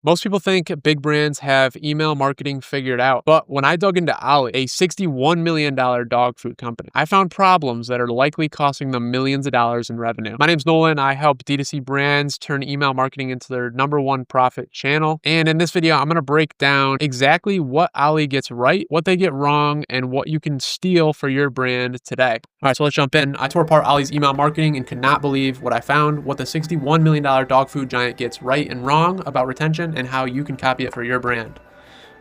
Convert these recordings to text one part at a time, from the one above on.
Most people think big brands have email marketing figured out, but when I dug into Ollie, a $61 million dog food company, I found problems that are likely costing them millions of dollars in revenue. My name's Nolan. I help D2C brands turn email marketing into their #1 profit channel. And in this video, I'm going to break down exactly what Ollie gets right, what they get wrong, and what you can steal for your brand today. All right, so let's jump in. I tore apart Ollie's email marketing and could not believe what I found, what the $61 million dog food giant gets right and wrong about retention, and how you can copy it for your brand.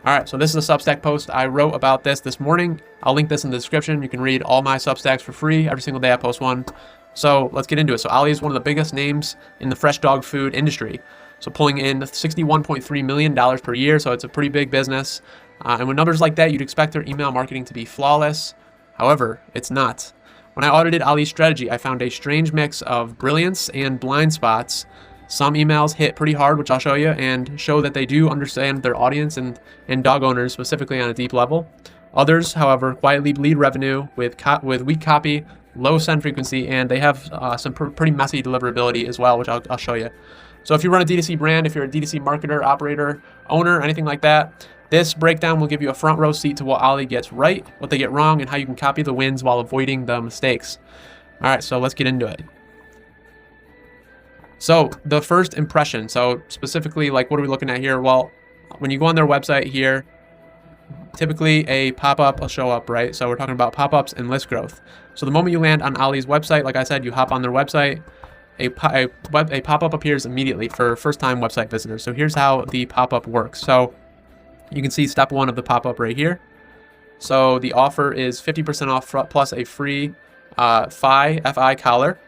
All right, so this is a Substack post I wrote about this morning. I'll link this in the description. You can read all my Substacks for free. Every single day I post one. So let's get into it. So Ollie is one of the biggest names in the fresh dog food industry. So pulling in $61.3 million per year. So it's a pretty big business. And with numbers like that, you'd expect their email marketing to be flawless. However, it's not. When I audited Ollie's strategy, I found a strange mix of brilliance and blind spots. Some emails hit pretty hard, which I'll show you, and show that they do understand their audience and dog owners specifically on a deep level. Others, however, quietly bleed revenue with weak copy, low send frequency, and they have some pretty messy deliverability as well, which I'll show you. So if you run a D2C brand, if you're a D2C marketer, operator, owner, anything like that, this breakdown will give you a front row seat to what Ollie gets right, what they get wrong, and how you can copy the wins while avoiding the mistakes. All right, so let's get into it. So the first impression, so specifically, like, what are we looking at here? Well, when you go on their website here, typically a pop-up will show up, right? So we're talking about pop-ups and list growth. So the moment you land on Ollie's website, like I said, you hop on their website, a pop-up appears immediately for first-time website visitors. So here's how the pop-up works. So you can see step 1 of the pop-up right here. So the offer is 50% off plus a free FI collar.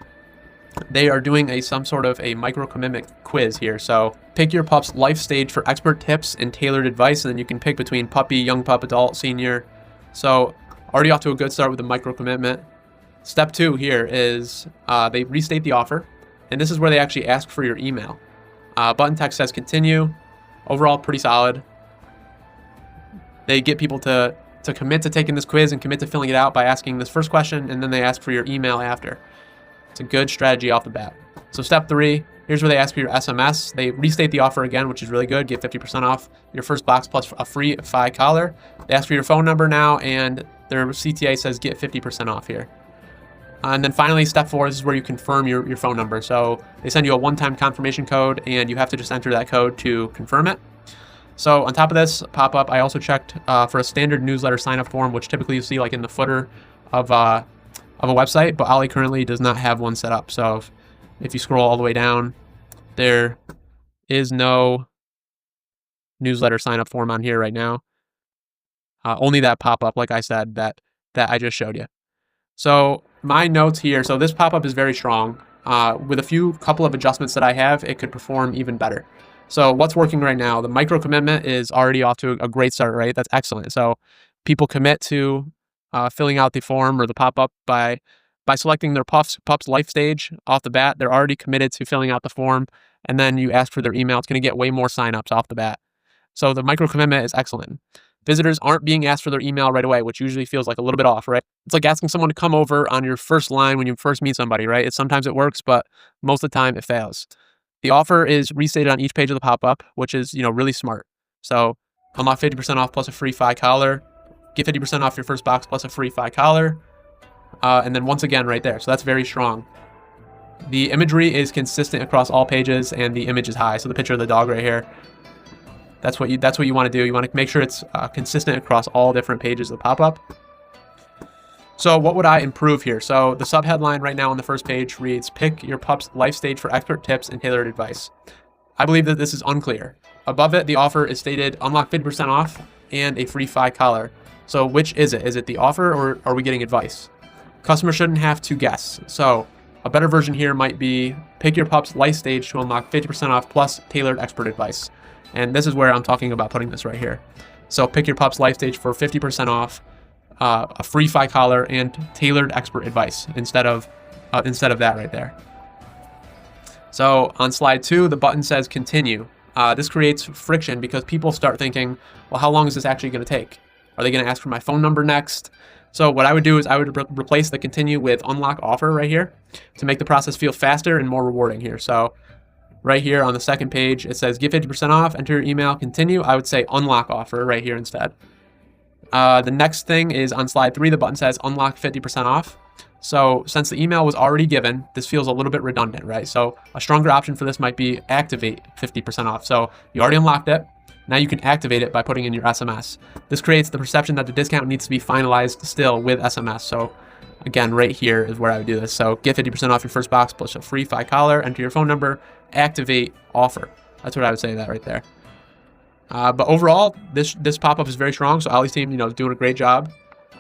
They are doing some sort of a micro commitment quiz here. So pick your pup's life stage for expert tips and tailored advice, and then you can pick between puppy, young pup, adult, senior. So already off to a good start with the micro commitment. Step 2 here is they restate the offer, and this is where they actually ask for your email. Button text says continue. Overall, pretty solid. They get people to commit to taking this quiz and commit to filling it out by asking this first question, and then they ask for your email after. It's a good strategy off the bat. So step 3, here's where they ask for your SMS. They restate the offer again, which is really good. Get 50% off your first box plus a free FI collar. They ask for your phone number now, and their CTA says get 50% off here. And then finally, step 4, this is where you confirm your phone number. So they send you a one-time confirmation code, and you have to just enter that code to confirm it. So on top of this pop-up, I also checked for a standard newsletter sign-up form, which typically you see like in the footer of a website, but Ollie currently does not have one set up. So if you scroll all the way down, there is no newsletter sign-up form on here right now. Only that pop-up, like I said, that I just showed you. So my notes here, so this pop-up is very strong. With a couple of adjustments that I have, it could perform even better. So what's working right now? The micro commitment is already off to a great start, right? That's excellent. So people commit to filling out the form or the pop-up by selecting their pup's life stage off the bat. They're already committed to filling out the form, and then you ask for their email. It's going to get way more signups off the bat. So the micro commitment is excellent. Visitors aren't being asked for their email right away, which usually feels like a little bit off, right? It's like asking someone to come over on your first line when you first meet somebody, right? Sometimes it works, but most of the time it fails. The offer is restated on each page of the pop-up, which is, really smart. So unlock 50% off plus a free FI collar. Get 50% off your first box plus a free FI collar. And then once again right there. So that's very strong. The imagery is consistent across all pages, and the image is high. So the picture of the dog right here. That's what you want to do. You want to make sure it's consistent across all different pages of the pop-up. So what would I improve here? So the subheadline right now on the first page reads, pick your pup's life stage for expert tips and tailored advice. I believe that this is unclear. Above it, the offer is stated unlock 50% off and a free FI collar. So which is it? Is it the offer, or are we getting advice? Customers shouldn't have to guess. So a better version here might be pick your pup's life stage to unlock 50% off plus tailored expert advice. And this is where I'm talking about putting this right here. So pick your pup's life stage for 50% off, a free FI collar, and tailored expert advice instead of that right there. So on slide 2, the button says continue. This creates friction because people start thinking, well, how long is this actually going to take? Are they going to ask for my phone number next? So what I would do is I would replace the continue with unlock offer right here to make the process feel faster and more rewarding here. So right here on the second page, it says get 50% off, enter your email, continue. I would say unlock offer right here instead. The next thing is on slide 3, the button says unlock 50% off. So since the email was already given, this feels a little bit redundant, right? So a stronger option for this might be activate 50% off. So you already unlocked it. Now you can activate it by putting in your SMS. This creates the perception that the discount needs to be finalized still with SMS. So again, right here is where I would do this. So get 50% off your first box plus a free 5 collar, enter your phone number, activate offer. That's what I would say that right there. But overall, this pop-up is very strong. So Ollie's team, is doing a great job.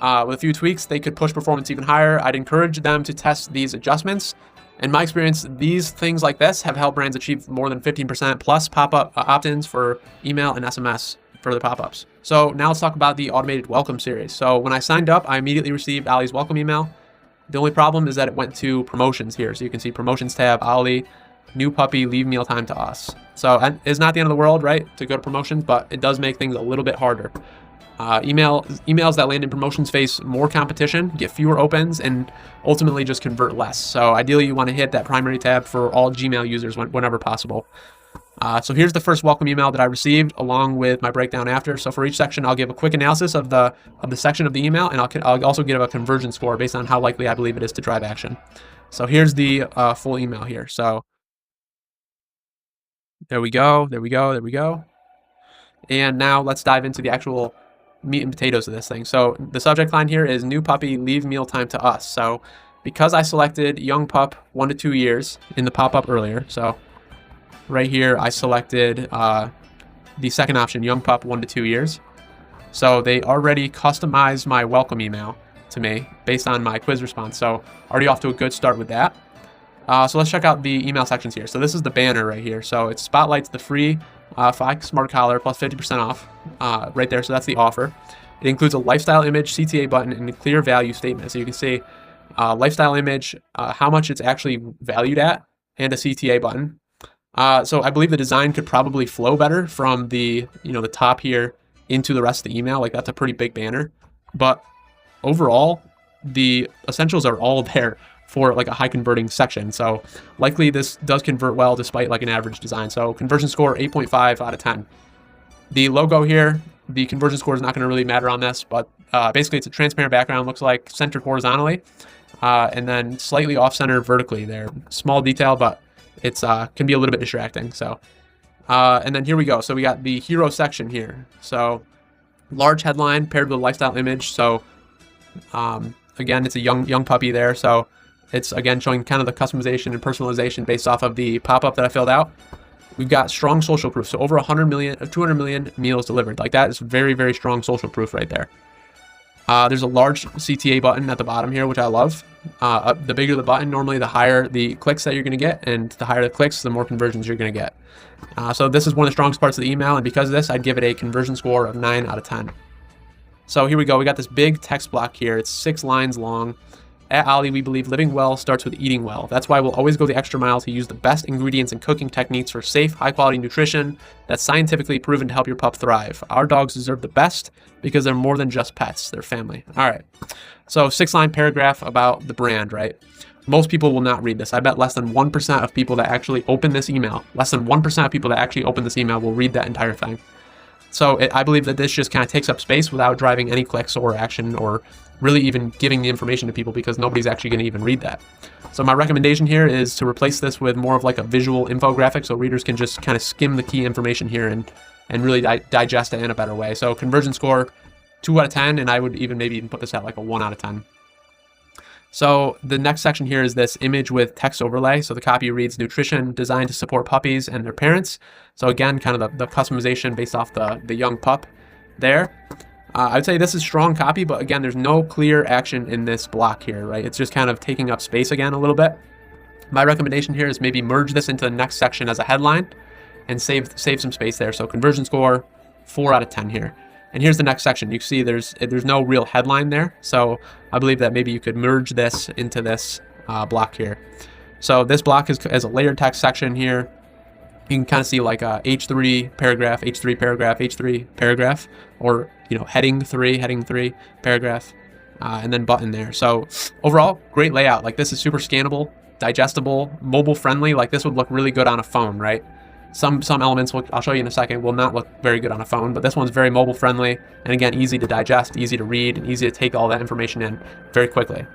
With a few tweaks, they could push performance even higher. I'd encourage them to test these adjustments. In my experience, these things like this have helped brands achieve more than 15% plus pop-up opt-ins for email and SMS for the pop-ups. So now let's talk about the automated welcome series. So when I signed up, I immediately received Ollie's welcome email. The only problem is that it went to promotions here. So you can see promotions tab, Ollie, new puppy, leave mealtime to us. So it's not the end of the world, right, to go to promotions, but it does make things a little bit harder. Emails that land in promotions face more competition, get fewer opens, and ultimately just convert less. So ideally, you want to hit that primary tab for all Gmail users whenever possible. So here's the first welcome email that I received, along with my breakdown after. So for each section, I'll give a quick analysis of the section of the email, and I'll also give a conversion score based on how likely I believe it is to drive action. So here's the full email here. So there we go. And now let's dive into the actual meat and potatoes of this thing. So the subject line here is new puppy, leave mealtime to us. So because I selected young pup 1 to 2 years in the pop-up earlier, so right here I selected the second option, young pup 1 to 2 years. So they already customized my welcome email to me based on my quiz response. So already off to a good start with that. So let's check out the email sections here. So this is the banner right here. So it spotlights the free 5 smart collar plus 50% off right there. So that's the offer. It includes a lifestyle image, CTA button, and a clear value statement. So you can see lifestyle image, how much it's actually valued at, and a CTA button. So I believe the design could probably flow better from the the top here into the rest of the email. Like that's a pretty big banner, but overall the essentials are all there for like a high converting section. So likely this does convert well despite like an average design. So conversion score 8.5 out of 10. The logo here, the conversion score is not going to really matter on this, but basically it's a transparent background, looks like centered horizontally, and then slightly off center vertically there. Small detail, but it's can be a little bit distracting. So and then here we go. So we got the hero section here. So large headline paired with a lifestyle image. So again, it's a young puppy there. So it's again showing kind of the customization and personalization based off of the pop-up that I filled out. We've got strong social proof. So over 200 million meals delivered. Like that is very, very strong social proof right there. There's a large CTA button at the bottom here, which I love. The bigger the button, normally the higher the clicks that you're going to get, and the higher the clicks, the more conversions you're going to get. So this is one of the strongest parts of the email, and because of this, I'd give it a conversion score of 9 out of 10. So here we go. We got this big text block here. It's 6 lines long. At Ollie, we believe living well starts with eating well. That's why we'll always go the extra mile to use the best ingredients and cooking techniques for safe, high-quality nutrition that's scientifically proven to help your pup thrive. Our dogs deserve the best because they're more than just pets. They're family. All right. So 6-line paragraph about the brand, right? Most people will not read this. I bet less than 1% of people that actually open this email, will read that entire thing. So I believe that this just kind of takes up space without driving any clicks or action or really even giving the information to people because nobody's actually going to even read that. So my recommendation here is to replace this with more of like a visual infographic so readers can just kind of skim the key information here and really digest it in a better way. So conversion score 2 out of 10, and I would maybe even put this at like a 1 out of 10. So the next section here is this image with text overlay. So the copy reads nutrition designed to support puppies and their parents. So again, kind of the customization based off the young pup there. I'd say this is strong copy, but again, there's no clear action in this block here, right? It's just kind of taking up space again a little bit. My recommendation here is maybe merge this into the next section as a headline and save some space there. So conversion score 4 out of 10 here. And here's the next section. You can see there's no real headline there. So I believe that maybe you could merge this into this block here. So this block is a layered text section here. You can kind of see like a H3 paragraph, H3 paragraph, H3 paragraph, or heading 3 paragraph, and then button there. So overall, great layout. Like this is super scannable. digestible, mobile friendly. Like this would look really good on a phone, right? Some elements, I'll show you in a second, will not look very good on a phone, but this one's very mobile friendly, and again, easy to digest, easy to read, and easy to take all that information in very quickly.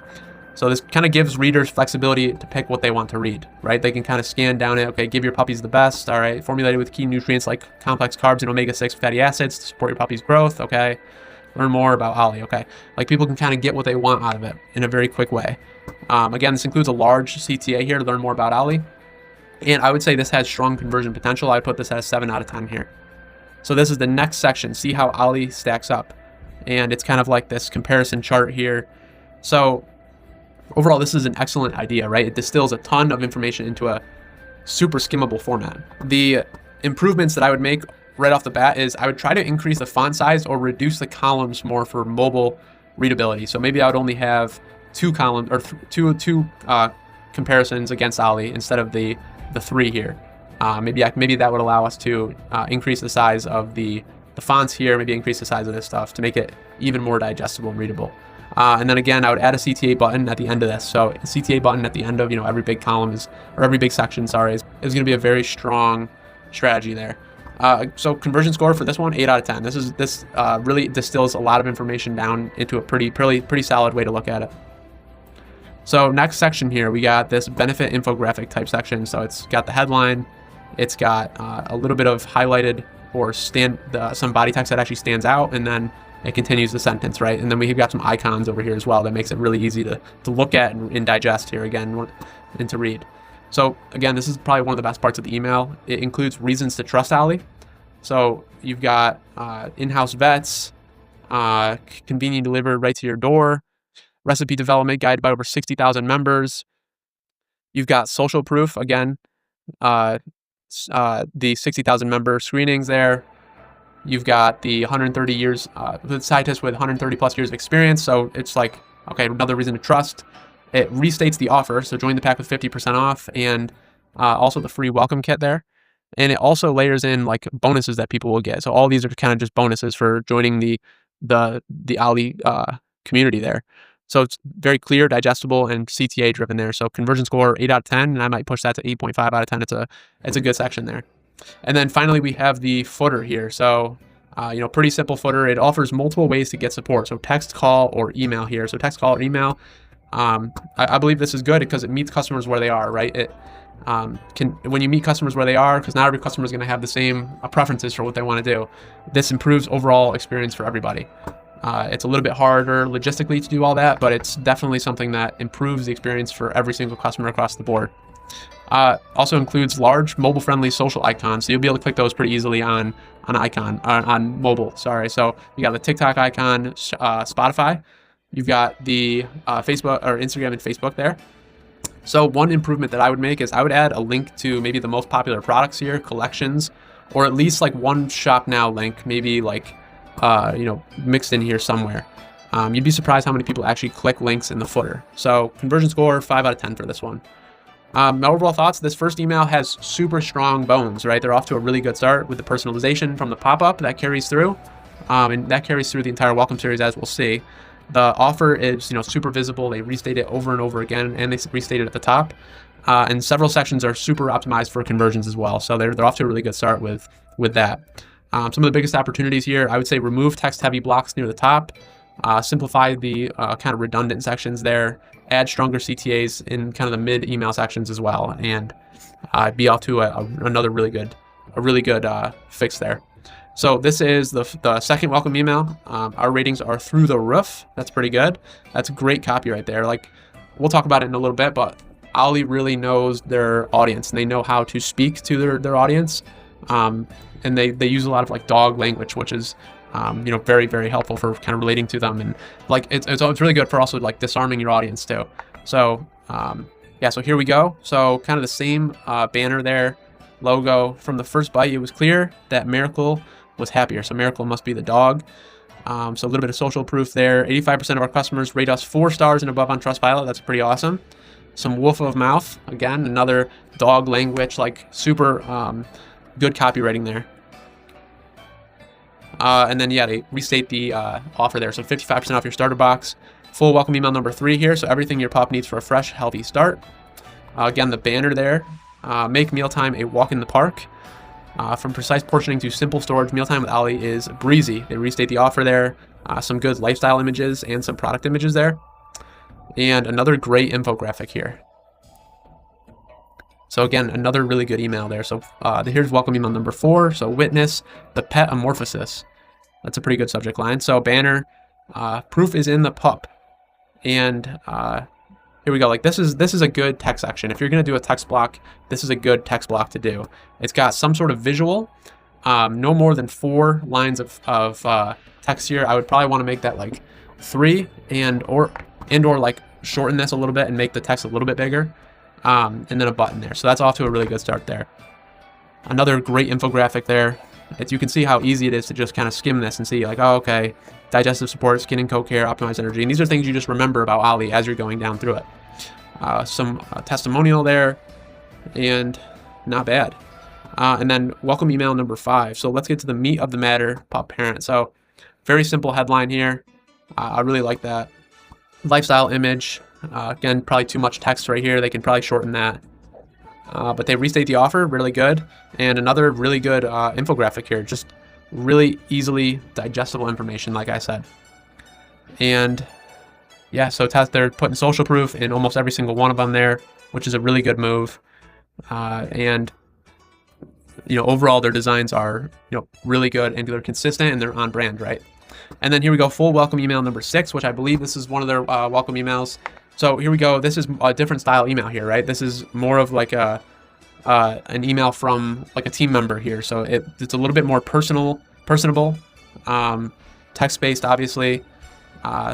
So this kind of gives readers flexibility to pick what they want to read, right? They can kind of scan down it. Okay, give your puppies the best. All right, formulated with key nutrients like complex carbs and omega-6 fatty acids to support your puppy's growth. Okay, learn more about Ollie. Okay, like people can kind of get what they want out of it in a very quick way. Again, this includes a large CTA here to learn more about Ollie. And I would say this has strong conversion potential. I put this at a 7 out of 10 here. So this is the next section. See how Ollie stacks up. And it's kind of like this comparison chart here. So overall, this is an excellent idea, right? It distills a ton of information into a super skimmable format. The improvements that I would make right off the bat is I would try to increase the font size or reduce the columns more for mobile readability. So maybe I would only have 2 columns or two comparisons against Ollie instead of the 3 here. Maybe that would allow us to increase the size of the fonts here, maybe increase the size of this stuff to make it even more digestible and readable. And then again, I would add a CTA button at the end of this. So a CTA button at the end of every big column every big section, sorry, is going to be a very strong strategy there. So conversion score for this one, 8 out of 10. This really distills a lot of information down into a pretty solid way to look at it. So next section here, we got this benefit infographic type section. So it's got the headline, it's got a little bit of highlighted or some body text that actually stands out, and then it continues the sentence, right? And then we've got some icons over here as well that makes it really easy to look at and digest here again and to read. So again, this is probably one of the best parts of the email. It includes reasons to trust Ollie. So you've got in-house vets, convenient delivered right to your door, recipe development guided by over 60,000 members. You've got social proof, again, the 60,000 member screenings there. You've got the 130 years, the scientist with 130 plus years of experience. So it's like, okay, another reason to trust. It restates the offer. So join the pack with 50% off and also the free welcome kit there. And it also layers in like bonuses that people will get. So all these are kind of just bonuses for joining the Ollie community there. So it's very clear, digestible, and CTA driven there. So conversion score 8 out of 10, and I might push that to 8.5 out of 10. It's a good section there. And then finally, we have the footer here. So, pretty simple footer. It offers multiple ways to get support. So text, call, or email here. So text, call, or email. I believe this is good because it meets customers where they are, right? When you meet customers where they are, because not every customer is going to have the same preferences for what they want to do. This improves overall experience for everybody. It's a little bit harder logistically to do all that, but it's definitely something that improves the experience for every single customer across the board. Also includes large mobile-friendly social icons, so you'll be able to click those pretty easily on mobile. Sorry, so you got the TikTok icon, Spotify. You've got the Facebook or Instagram and Facebook there. So one improvement that I would make is I would add a link to maybe the most popular products here, collections, or at least like one shop now link, maybe like mixed in here somewhere. You'd be surprised how many people actually click links in the footer. So conversion score 5 out of 10 for this one. My overall thoughts, this first email has super strong bones, right? They're off to a really good start with the personalization from the pop-up that carries through. And that carries through the entire welcome series, as we'll see. The offer is, super visible. They restate it over and over again, and they restate it at the top. And several sections are super optimized for conversions as well. So they're off to a really good start with that. Some of the biggest opportunities here, I would say remove text-heavy blocks near the top, simplify the kind of redundant sections there, add stronger CTAs in kind of the mid-email sections as well, and be off to another really good fix there. So this is the second welcome email. Our ratings are through the roof. That's pretty good. That's great copy right there. Like, we'll talk about it in a little bit, but Ollie really knows their audience, and they know how to speak to their audience. And they use a lot of like dog language, which is very, very helpful for kind of relating to them, and like it's really good for also like disarming your audience too. So so here we go. So kind of the same banner there, logo. From the first bite, it was clear that Miracle was happier. So Miracle must be the dog. So a little bit of social proof there. 85% of our customers rate us 4 stars and above on Trustpilot. That's pretty awesome. Some woof of mouth, again, another dog language, like super good copywriting there. And then, they restate the offer there. So 55% off your starter box. Full welcome email number 3 here. So everything your pup needs for a fresh, healthy start. Again, the banner there, make mealtime a walk in the park. From precise portioning to simple storage, mealtime with Ollie is breezy. They restate the offer there, some good lifestyle images and some product images there, and another great infographic here. So again, another really good email there. So here's welcome email number 4. So witness the pet amorphosis. That's a pretty good subject line. So banner, proof is in the pup. And here we go. Like this is a good text section. If you're going to do a text block, this is a good text block to do. It's got some sort of visual, no more than 4 lines of text here. I would probably want to make that like 3 and or like shorten this a little bit and make the text a little bit bigger. And then a button there. So that's off to a really good start there. Another great infographic there. You can see how easy it is to just kind of skim this and see like, oh, okay, digestive support, skin and co-care, optimized energy. And these are things you just remember about Ollie as you're going down through it. Some testimonial there, and not bad. And then welcome email number 5. So let's get to the meat of the matter, pup parent. So very simple headline here. I really like that. Lifestyle image. Again, probably too much text right here. They can probably shorten that. But they restate the offer, really good. And another really good infographic here. Just really easily digestible information, like I said. And yeah, so they're putting social proof in almost every single one of them there, which is a really good move. And overall their designs are really good and they're consistent and they're on brand, right? And then here we go, full welcome email number 6, which I believe this is one of their welcome emails. So here we go. This is a different style email here, right? This is more of like an email from like a team member here. So it's a little bit more personable, text-based, obviously.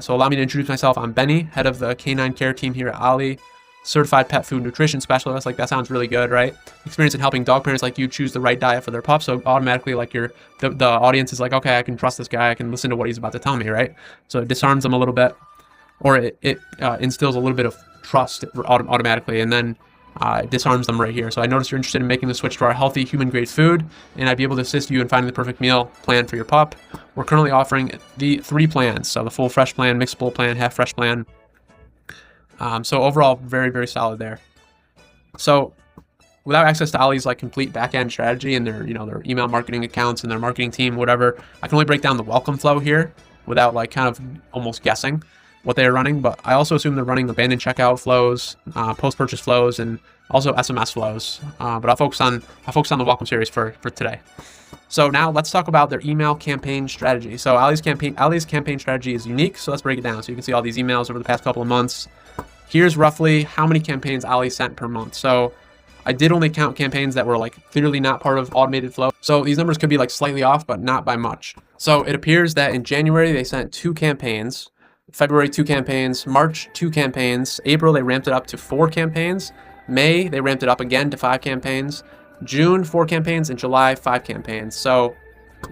So allow me to introduce myself. I'm Benny, head of the canine care team here at Ollie, certified pet food nutrition specialist. Like that sounds really good, right? Experience in helping dog parents like you choose the right diet for their pups. So automatically, like the audience is like, okay, I can trust this guy. I can listen to what he's about to tell me, right? So it disarms them a little bit. Or it instills a little bit of trust automatically, and then it disarms them right here. So I noticed you're interested in making the switch to our healthy human-grade food, and I'd be able to assist you in finding the perfect meal plan for your pup. We're currently offering the 3 plans, so the full fresh plan, mixed bowl plan, half fresh plan. So overall, very, very solid there. So without access to Ollie's like complete back-end strategy and their their email marketing accounts and their marketing team, whatever, I can only break down the welcome flow here without like kind of almost guessing what they are running, but I also assume they're running abandoned checkout flows, post-purchase flows, and also SMS flows. But I'll focus on the welcome series for today. So now let's talk about their email campaign strategy. So Ollie's campaign strategy is unique. So let's break it down. So you can see all these emails over the past couple of months. Here's roughly how many campaigns Ollie sent per month. So I did only count campaigns that were like clearly not part of automated flow. So these numbers could be like slightly off, but not by much. So it appears that in January they sent 2 campaigns. February 2 campaigns, March 2 campaigns, April they ramped it up to 4 campaigns, May they ramped it up again to 5 campaigns, June 4 campaigns, and July 5 campaigns. So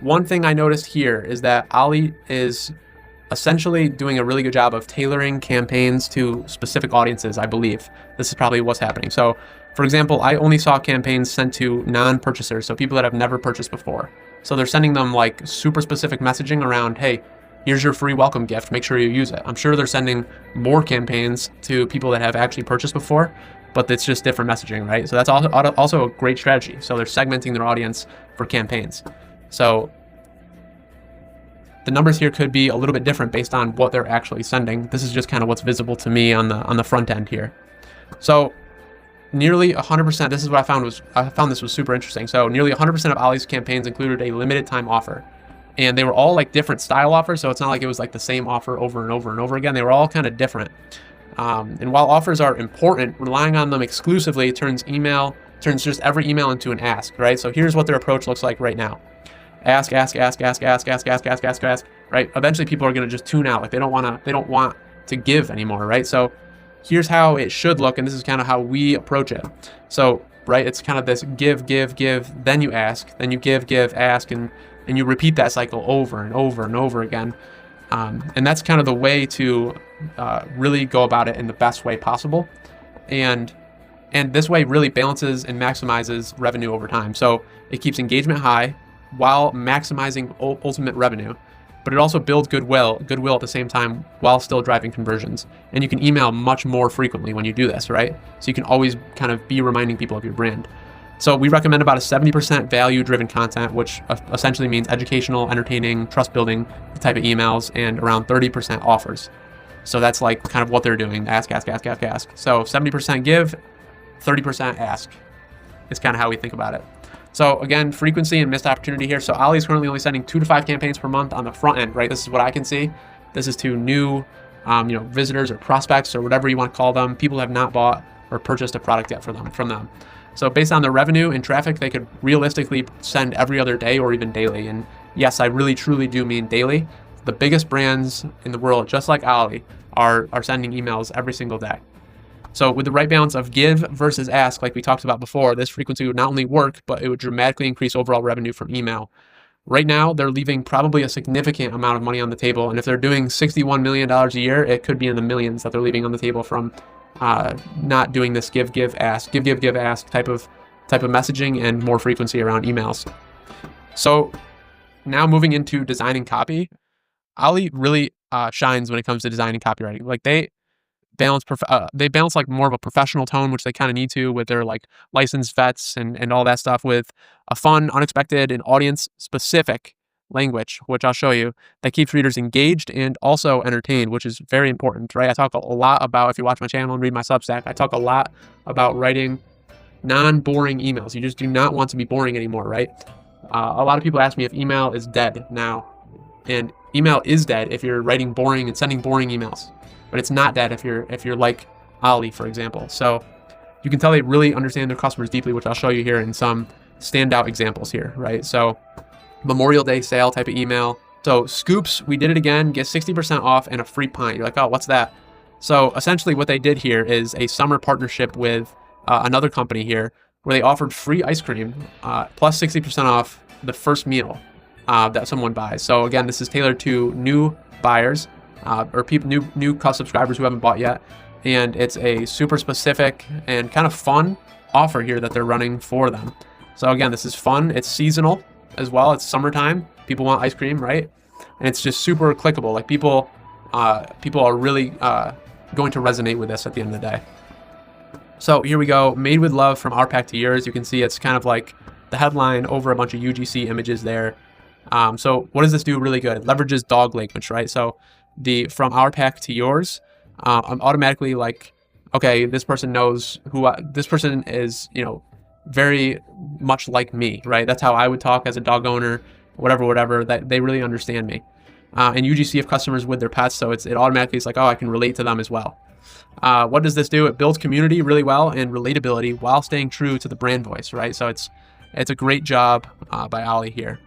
one thing I noticed here is that Ollie is essentially doing a really good job of tailoring campaigns to specific audiences, I believe. This is probably what's happening. So for example, I only saw campaigns sent to non-purchasers, so people that have never purchased before. So they're sending them like super specific messaging around, hey, here's your free welcome gift, make sure you use it. I'm sure they're sending more campaigns to people that have actually purchased before, but it's just different messaging, right? So that's also a great strategy. So they're segmenting their audience for campaigns. So the numbers here could be a little bit different based on what they're actually sending. This is just kind of what's visible to me on the front end here. So nearly 100%, this is what I found this was super interesting. So nearly 100% of Ollie's campaigns included a limited time offer. And they were all like different style offers, so it's not like it was like the same offer over and over and over again. They were all kind of different. And while offers are important, relying on them exclusively turns just every email into an ask, right? So here's what their approach looks like right now. Ask, right? Eventually people are going to just tune out. Like they don't want to give anymore, right? So here's how it should look, and this is kind of how we approach it. So, right, it's kind of this give, then you ask, then you give, ask, and you repeat that cycle over and over and over again. And that's kind of the way to really go about it in the best way possible. And this way really balances and maximizes revenue over time. So it keeps engagement high while maximizing ultimate revenue. but it also builds goodwill at the same time while still driving conversions. And you can email much more frequently when you do this, right? So you can always kind of be reminding people of your brand. So we recommend about a 70% value-driven content, which essentially means educational, entertaining, trust-building type of emails, and around 30% offers. So that's like kind of what they're doing. Ask. So 70% give, 30% ask is kind of how we think about it. So again, frequency and missed opportunity here. So Ollie is currently only sending 2 to 5 campaigns per month on the front end, right? This is what I can see. This is to new, visitors or prospects or whatever you want to call them. People who have not bought or purchased a product yet from them. So based on their revenue and traffic, they could realistically send every other day or even daily. And yes, I really truly do mean daily. The biggest brands in the world, just like Ollie, are sending emails every single day. So with the right balance of give versus ask, like we talked about before, this frequency would not only work, but it would dramatically increase overall revenue from email. Right now, they're leaving probably a significant amount of money on the table. And if they're doing $61 million a year, it could be in the millions that they're leaving on the table from not doing this give, ask type of messaging and more frequency around emails. So now moving into designing copy, Ollie really shines when it comes to designing copywriting. Like they balance like more of a professional tone, which they kind of need to with their like licensed vets and all that stuff, with a fun, unexpected, and audience specific language, which I'll show you, that keeps readers engaged and also entertained, which is very important, right? I talk a lot about, if you watch my channel and read my Substack, I talk a lot about writing non-boring emails. You just do not want to be boring anymore, right? A lot of people ask me if email is dead now, and email is dead if you're writing boring and sending boring emails, but it's not dead if you're like Ollie, for example. So you can tell they really understand their customers deeply, which I'll show you here in some standout examples here, right? So Memorial Day sale type of email. So scoops, we did it again, get 60% off and a free pint. You're like, oh, what's that? So essentially what they did here is a summer partnership with another company here where they offered free ice cream plus 60% off the first meal that someone buys. So again, this is tailored to new buyers or people, new subscribers who haven't bought yet. And it's a super specific and kind of fun offer here that they're running for them. So again, this is fun. It's seasonal as well. It's summertime. People want ice cream, right? And it's just super clickable. Like people are really going to resonate with this at the end of the day. So here we go. Made with love from our pack to yours. You can see it's kind of like the headline over a bunch of UGC images there. So what does this do really good? It leverages dog language, right? So from our pack to yours, I'm automatically like, okay, this person knows this person is, very much like me, right? That's how I would talk as a dog owner, whatever, that they really understand me. And UGC have customers with their pets, so it automatically is like, oh, I can relate to them as well. What does this do? It builds community really well and relatability while staying true to the brand voice, right? So it's a great job by Ollie here.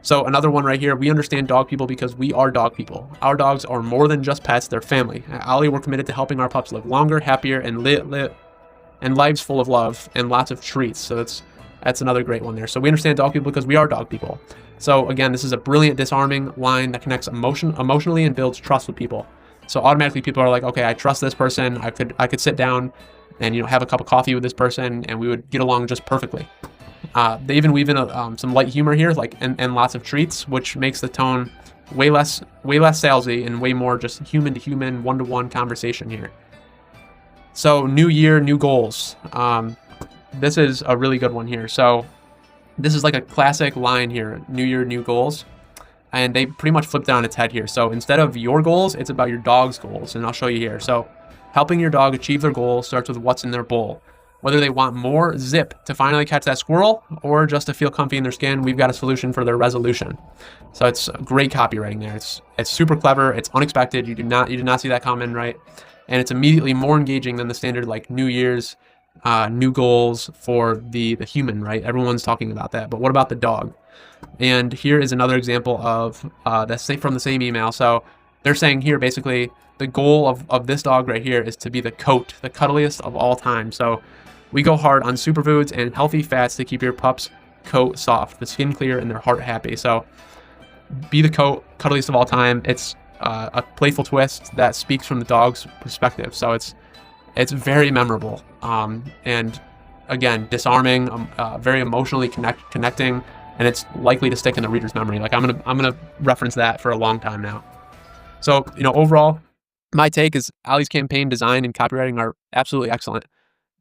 So another one right here, we understand dog people because we are dog people. Our dogs are more than just pets, they're family. At Ollie, we're committed to helping our pups live longer, happier, and lives full of love and lots of treats. So that's another great one there. So we understand dog people because we are dog people. So again, this is a brilliant disarming line that connects emotionally and builds trust with people. So automatically people are like, okay, I trust this person. I could sit down and have a cup of coffee with this person and we would get along just perfectly. They even weave in some light humor here, like and lots of treats, which makes the tone way less salesy and way more just human to human, one-to-one conversation here. So new year, new goals. This is a really good one here. So this is like a classic line here, new year, new goals. And they pretty much flipped it on its head here. So instead of your goals, it's about your dog's goals. And I'll show you here. So helping your dog achieve their goal starts with what's in their bowl. Whether they want more zip to finally catch that squirrel or just to feel comfy in their skin, we've got a solution for their resolution. So it's great copywriting there. It's super clever. It's unexpected. You did not see that coming, right? And it's immediately more engaging than the standard like New Year's, new goals for the human, right? Everyone's talking about that. But what about the dog? And here is another example of that's from the same email. So they're saying here basically the goal of this dog right here is to be the cuddliest of all time. So we go hard on superfoods and healthy fats to keep your pup's coat soft, the skin clear, and their heart happy. So be the cuddliest of all time. It's a playful twist that speaks from the dog's perspective. So it's very memorable. And again, disarming, very emotionally connecting, and it's likely to stick in the reader's memory. Like I'm gonna reference that for a long time now. So, overall, my take is Ollie's campaign design and copywriting are absolutely excellent.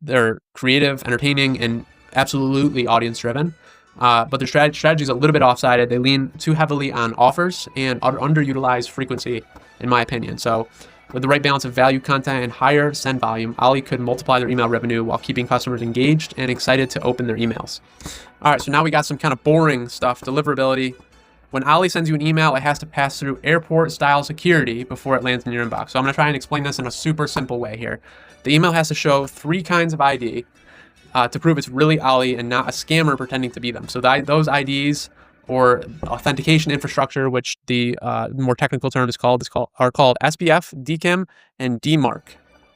They're creative, entertaining, and absolutely audience driven. But their strategy is a little bit offsided. They lean too heavily on offers and underutilized frequency, in my opinion. So with the right balance of value content and higher send volume, Ollie could multiply their email revenue while keeping customers engaged and excited to open their emails. All right, so now we got some kind of boring stuff, deliverability. When Ollie sends you an email, it has to pass through airport-style security before it lands in your inbox. So I'm going to try and explain this in a super simple way here. The email has to show 3 kinds of ID to prove it's really Ollie and not a scammer pretending to be them. So those IDs or authentication infrastructure, which the more technical term are called SPF, DKIM, and DMARC.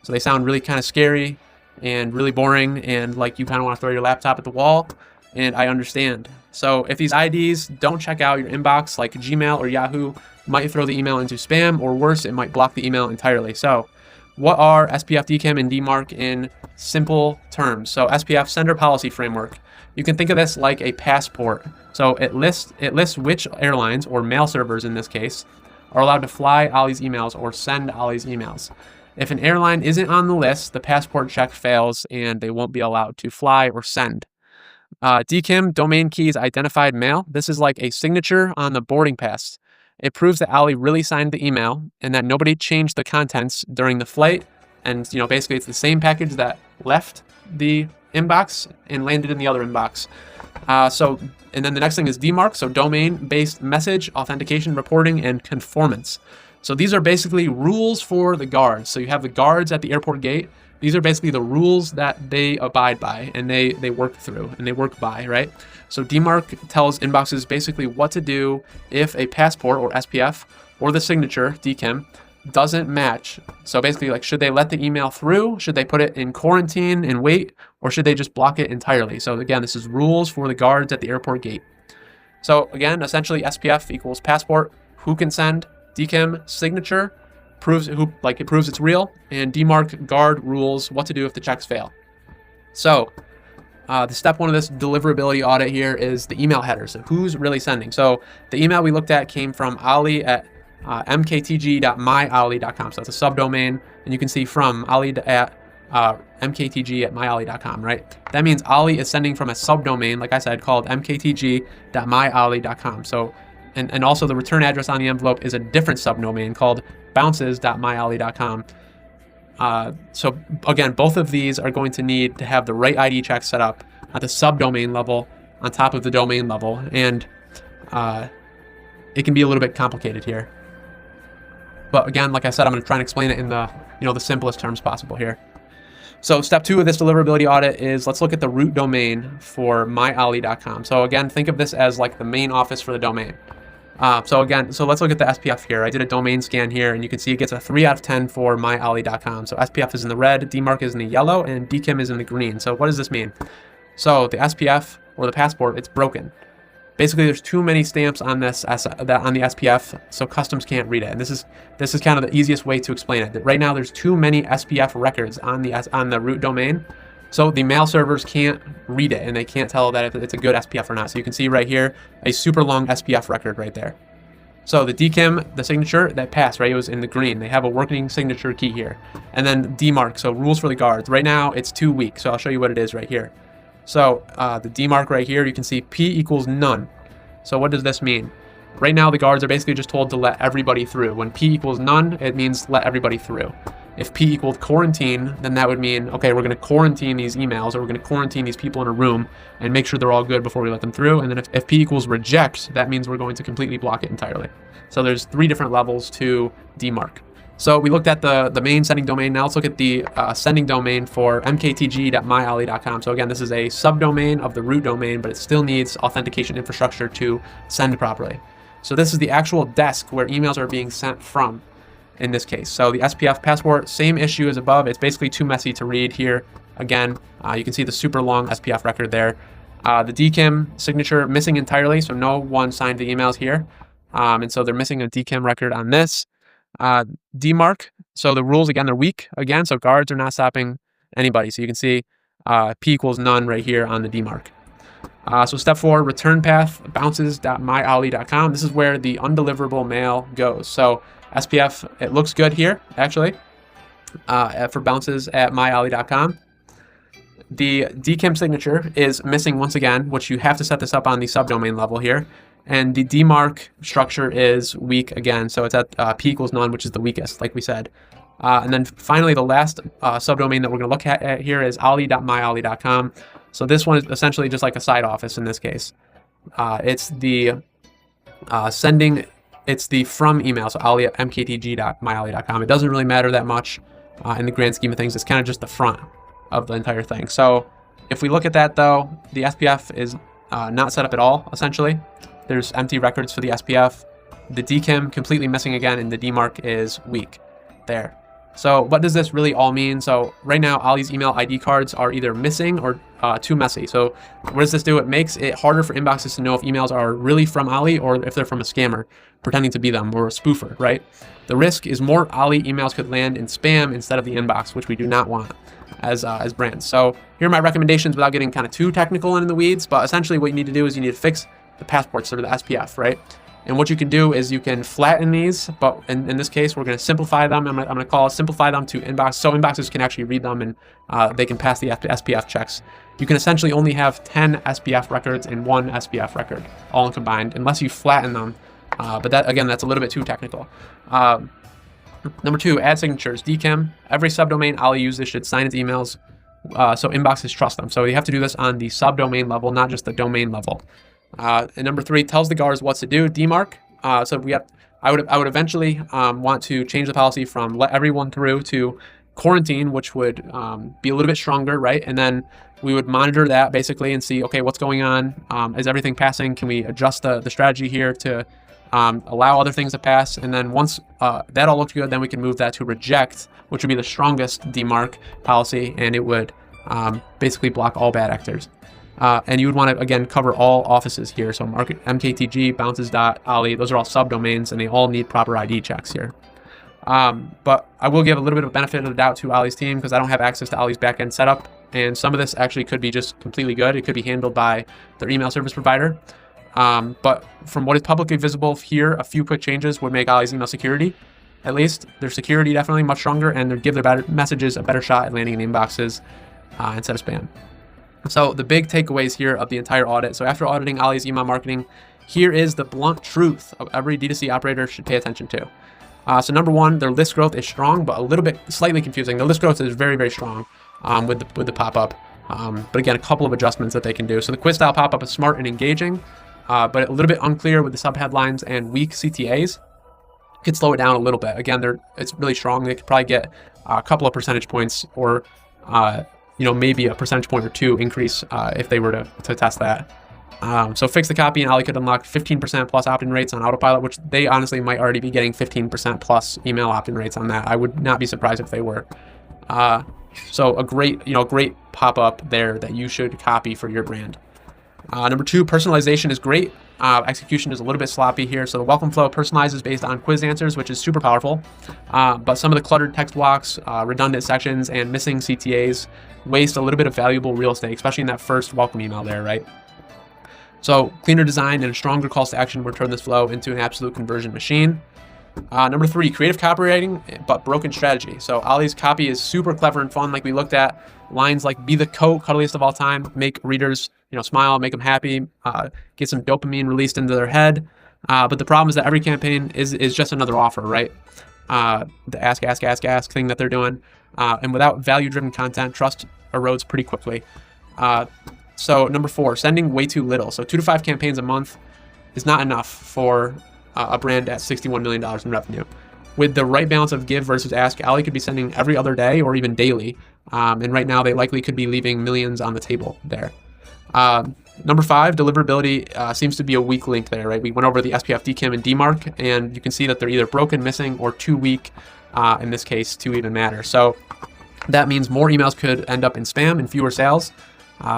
So they sound really kind of scary and really boring, and like you kind of want to throw your laptop at the wall. And I understand. So if these IDs don't check out your inbox, like Gmail or Yahoo, it might throw the email into spam, or worse, it might block the email entirely. So what are SPF, DKIM, and DMARC in simple terms? So SPF, Sender Policy Framework. You can think of this like a passport. So it lists which airlines, or mail servers in this case, are allowed to fly Ollie's emails or send Ollie's emails. If an airline isn't on the list, the passport check fails and they won't be allowed to fly or send. DKIM, Domain Keys Identified Mail. This is like a signature on the boarding pass. It proves that Ollie really signed the email and that nobody changed the contents during the flight. And, basically it's the same package that left the inbox and landed in the other inbox. And then the next thing is DMARC, so domain-based message, authentication, reporting, and conformance. So these are basically rules for the guards. So you have the guards at the airport gate. These are basically the rules that they abide by and they work through and they work by, right? So DMARC tells inboxes basically what to do if a passport or SPF or the signature, DKIM, doesn't match. So basically, like, should they let the email through? Should they put it in quarantine and wait? Or should they just block it entirely? So again, this is rules for the guards at the airport gate. So again, essentially SPF equals passport, who can send, DKIM, signature, it proves it's real, and DMARC guard rules what to do if the checks fail. So the step 1 of this deliverability audit here is the email header. So who's really sending? So the email we looked at came from Ollie at mktg.myollie.com. So that's a subdomain, and you can see from Ollie at mktg@myollie.com, right? That means Ollie is sending from a subdomain, like I said, called mktg.myollie.com. So and also the return address on the envelope is a different subdomain called bounces.myollie.com. So again, both of these are going to need to have the right ID check set up at the subdomain level on top of the domain level, and it can be a little bit complicated here. But again, like I said, I'm going to try and explain it in the the simplest terms possible here. So step 2 of this deliverability audit is let's look at the root domain for myollie.com. So again, think of this as like the main office for the domain. So let's look at the SPF here. I did a domain scan here, and you can see it gets a 3 out of 10 for myollie.com. So SPF is in the red, DMARC is in the yellow, and DKIM is in the green. So what does this mean? So the SPF or the passport, it's broken. Basically, there's too many stamps on on the SPF, so customs can't read it. And this is kind of the easiest way to explain it. Right now, there's too many SPF records on the root domain, so the mail servers can't read it, and they can't tell that it's a good SPF or not. So you can see right here a super long SPF record right there. So the DKIM, the signature, that passed, right? It was in the green. They have a working signature key here. And then DMARC, so rules for the guards. Right now, it's too weak, so I'll show you what it is right here. So the DMARC right here, you can see P equals none. So what does this mean? Right now, the guards are basically just told to let everybody through. When P equals none, it means let everybody through. If P equals quarantine, then that would mean, okay, we're going to quarantine these emails, or we're going to quarantine these people in a room and make sure they're all good before we let them through. And then if P equals reject, that means we're going to completely block it entirely. So there's 3 different levels to DMARC. So we looked at the main sending domain. Now let's look at the sending domain for mktg.myollie.com. So again, this is a subdomain of the root domain, but it still needs authentication infrastructure to send properly. So this is the actual desk where emails are being sent from in this case. So the SPF passport, same issue as above. It's basically too messy to read here. Again, you can see the super long SPF record there. The DKIM signature missing entirely, so no one signed the emails here. And so they're missing a DKIM record on this. DMARC, so the rules, again, they're weak again, so guards are not stopping anybody. So you can see P equals none right here on the DMARC. So step 4, return path, bounces.myollie.com. This is where the undeliverable mail goes. So SPF, it looks good here, actually, for bounces at myollie.com. The DKIM signature is missing once again, which you have to set this up on the subdomain level here. And the DMARC structure is weak again, so it's at p equals none, which is the weakest, like we said. And then finally, the last subdomain that we're going to look at here is ollie.myollie.com. So this one is essentially just like a side office in this case. It's the it's the from email, so ollie at mktg.myollie.com. It doesn't really matter that much in the grand scheme of things. It's kind of just the front of the entire thing. So if we look at that, though, the SPF is not set up at all, essentially. There's empty records for the SPF. The DKIM completely missing again, and the DMARC is weak there. So what does this really all mean? So right now, Ollie's email ID cards are either missing or too messy. So what does this do? It makes it harder for inboxes to know if emails are really from Ollie or if they're from a scammer pretending to be them or a spoofer, right? The risk is more Ollie emails could land in spam instead of the inbox, which we do not want as brands. So here are my recommendations without getting kind of too technical in the weeds, but essentially what you need to do is you need to fix the passports or the SPF, right? And what you can do is you can flatten these, but in this case, we're going to simplify them. I'm going to call it simplify them to inbox, so inboxes can actually read them and they can pass the SPF checks. You can essentially only have 10 SPF records and 1 SPF record, all combined, unless you flatten them. But that, again, that's a little bit too technical. Number 2, add signatures. DKIM. Every subdomain Ollie uses should sign its emails so inboxes trust them. So you have to do this on the subdomain level, not just the domain level. And number 3, tells the guards what to do. DMARC. So I would eventually want to change the policy from let everyone through to quarantine, which would be a little bit stronger, right? And then we would monitor that basically and see, okay, what's going on? Is everything passing? Can we adjust the strategy here to allow other things to pass? And then once that all looks good, then we can move that to reject, which would be the strongest DMARC policy, and it would basically block all bad actors. And you would want to, again, cover all offices here. So market, MKTG, bounces.ollie, those are all subdomains, and they all need proper ID checks here. But I will give a little bit of benefit of the doubt to Ollie's team because I don't have access to Ollie's backend setup. And some of this actually could be just completely good. It could be handled by their email service provider. But from what is publicly visible here, a few quick changes would make Ollie's email security, at least. Their security definitely much stronger, and they'd give their messages a better shot at landing in inboxes instead of spam. So the big takeaways here of the entire audit. So after auditing Ollie's email marketing, here is the blunt truth of every D2C operator should pay attention to. So number 1, their list growth is strong, but a little bit slightly confusing. The list growth is very, very strong with the pop-up. But again, a couple of adjustments that they can do. So the quiz style pop-up is smart and engaging, but a little bit unclear with the subheadlines and weak CTAs. Could slow it down a little bit. Again, it's really strong. They could probably get a couple of percentage points or maybe a percentage point or 2 increase if they were to test that. So fix the copy, and Ollie could unlock 15% plus opt-in rates on autopilot, which they honestly might already be getting 15% plus email opt-in rates on that. I would not be surprised if they were. So a great pop-up there that you should copy for your brand. Number 2, personalization is great. Execution is a little bit sloppy here. So the welcome flow personalizes based on quiz answers, which is super powerful. But some of the cluttered text blocks, redundant sections, and missing CTAs waste a little bit of valuable real estate, especially in that first welcome email there, right? So cleaner design and a stronger calls to action will turn this flow into an absolute conversion machine. Number 3, creative copywriting, but broken strategy. So Ollie's copy is super clever and fun, like we looked at. Lines like "be the cuddliest of all time," make readers smile, make them happy, get some dopamine released into their head. But the problem is that every campaign is just another offer, right? The ask thing that they're doing. And without value-driven content, trust erodes pretty quickly. So number 4, sending way too little. So 2 to 5 campaigns a month is not enough for a brand at $61 million in revenue. With the right balance of give versus ask, Ollie could be sending every other day or even daily. And right now, they likely could be leaving millions on the table there. Number 5, deliverability seems to be a weak link there, right? We went over the SPF, DKIM, and DMARC, and you can see that they're either broken, missing, or too weak, in this case, to even matter. So that means more emails could end up in spam and fewer sales,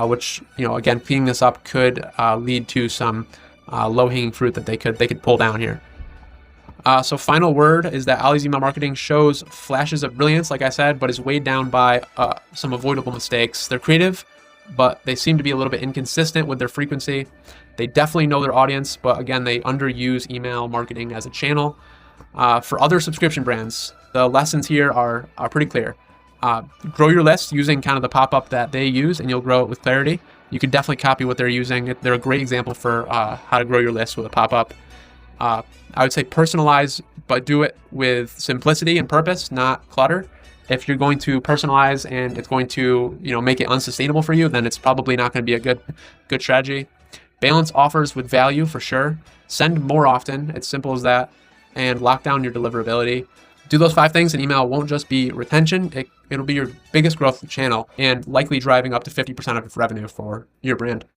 which, again, cleaning this up could lead to some low-hanging fruit that they could pull down here. So final word is that Ollie's email marketing shows flashes of brilliance, like I said, but is weighed down by some avoidable mistakes. They're creative, but they seem to be a little bit inconsistent with their frequency. They definitely know their audience, but again, they underuse email marketing as a channel. For other subscription brands, the lessons here are pretty clear. Grow your list using kind of the pop-up that they use, and you'll grow it with clarity. You can definitely copy what they're using. They're a great example for how to grow your list with a pop-up. I would say personalize, but do it with simplicity and purpose, not clutter. If you're going to personalize and it's going to, make it unsustainable for you, then it's probably not going to be a good strategy. Balance offers with value for sure. Send more often. It's simple as that. And lock down your deliverability. Do those 5 things, and email won't just be retention. It'll be your biggest growth channel and likely driving up to 50% of revenue for your brand.